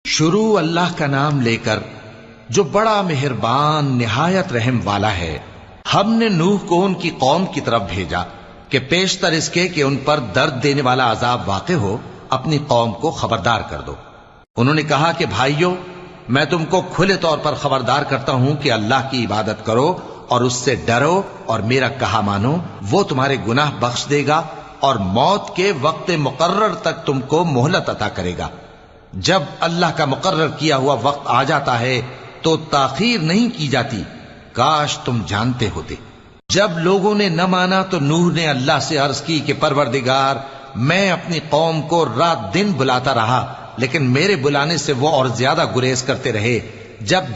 شروع اللہ کا نام لے کر جو بڑا مہربان نہایت رحم والا ہے۔ ہم نے نوح کو ان کی قوم کی طرف بھیجا کہ پیشتر اس کے کہ ان پر درد دینے والا عذاب واقع ہو اپنی قوم کو خبردار کر دو۔ انہوں نے کہا کہ بھائیو، میں تم کو کھلے طور پر خبردار کرتا ہوں کہ اللہ کی عبادت کرو اور اس سے ڈرو اور میرا کہا مانو، وہ تمہارے گناہ بخش دے گا اور موت کے وقت مقرر تک تم کو مہلت عطا کرے گا۔ جب اللہ کا مقرر کیا ہوا وقت آ جاتا ہے تو تاخیر نہیں کی جاتی، کاش تم جانتے ہوتے۔ جب لوگوں نے نہ مانا تو نوح نے اللہ سے عرض کی کہ پروردگار، میں اپنی قوم کو رات دن بلاتا رہا لیکن میرے بلانے سے وہ اور زیادہ گریز کرتے رہے۔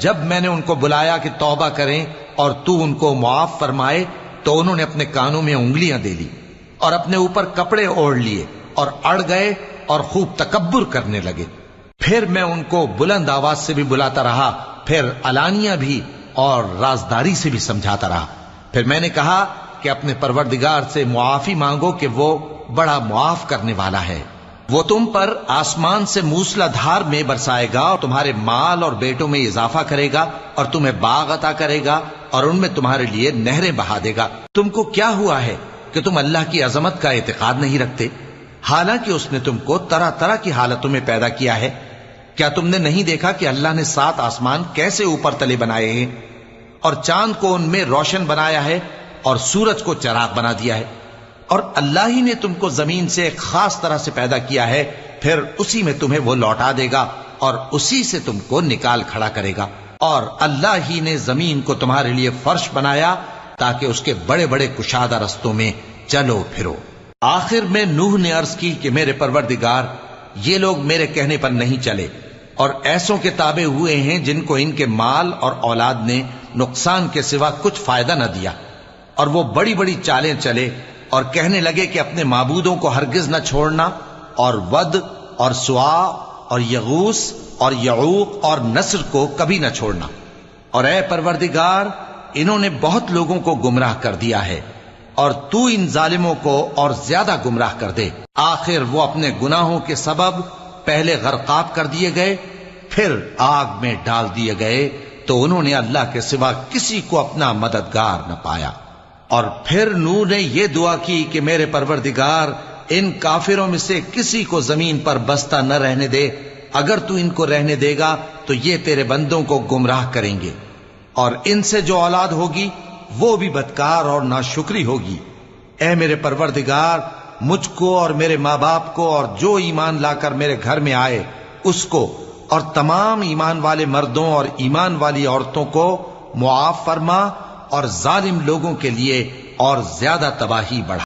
جب میں نے ان کو بلایا کہ توبہ کریں اور تو ان کو معاف فرمائے تو انہوں نے اپنے کانوں میں انگلیاں دے لی اور اپنے اوپر کپڑے اوڑھ لیے اور اڑ گئے اور خوب تکبر کرنے لگے۔ پھر میں ان کو بلند آواز سے بھی بلاتا رہا، پھر علانیہ بھی اور رازداری سے بھی سمجھاتا رہا۔ پھر میں نے کہا کہ اپنے پروردگار سے معافی مانگو کہ وہ بڑا معاف کرنے والا ہے۔ وہ تم پر آسمان سے موسلا دھار میں برسائے گا اور تمہارے مال اور بیٹوں میں اضافہ کرے گا اور تمہیں باغ عطا کرے گا اور ان میں تمہارے لیے نہریں بہا دے گا۔ تم کو کیا ہوا ہے کہ تم اللہ کی عظمت کا اعتقاد نہیں رکھتے، حالانکہ اس نے تم کو طرح طرح کی حالتوں میں پیدا کیا ہے؟ کیا تم نے نہیں دیکھا کہ اللہ نے 7 آسمان کیسے اوپر تلے بنائے ہیں اور چاند کو ان میں روشن بنایا ہے اور سورج کو چراغ بنا دیا ہے؟ اور اللہ ہی نے تم کو زمین سے ایک خاص طرح سے پیدا کیا ہے، پھر اسی میں تمہیں وہ لوٹا دے گا اور اسی سے تم کو نکال کھڑا کرے گا۔ اور اللہ ہی نے زمین کو تمہارے لیے فرش بنایا تاکہ اس کے بڑے بڑے کشادہ رستوں میں چلو پھرو۔ آخر میں نوح نے عرض کی کہ میرے پروردگار، یہ لوگ میرے کہنے پر نہیں چلے اور ایسوں کے تابع ہوئے ہیں جن کو ان کے مال اور اولاد نے نقصان کے سوا کچھ فائدہ نہ دیا، اور وہ بڑی بڑی چالیں چلے اور کہنے لگے کہ اپنے معبودوں کو ہرگز نہ چھوڑنا، اور ود اور سوا اور یغوث اور یعوق اور نصر کو کبھی نہ چھوڑنا۔ اور اے پروردگار، انہوں نے بہت لوگوں کو گمراہ کر دیا ہے اور تو ان ظالموں کو اور زیادہ گمراہ کر دے۔ آخر وہ اپنے گناہوں کے سبب پہلے غرقاب کر دیے گئے، پھر آگ میں ڈال دیے گئے، تو انہوں نے اللہ کے سوا کسی کو اپنا مددگار نہ پایا۔ اور پھر نوح نے یہ دعا کی کہ میرے پروردگار، ان کافروں میں سے کسی کو زمین پر بستہ نہ رہنے دے، اگر تو ان کو رہنے دے گا تو یہ تیرے بندوں کو گمراہ کریں گے، اور ان سے جو اولاد ہوگی وہ بھی بدکار اور ناشکری ہوگی۔ اے میرے پروردگار، مجھ کو اور میرے ماں باپ کو اور جو ایمان لا کر میرے گھر میں آئے اس کو اور تمام ایمان والے مردوں اور ایمان والی عورتوں کو معاف فرما، اور ظالم لوگوں کے لیے اور زیادہ تباہی بڑھا۔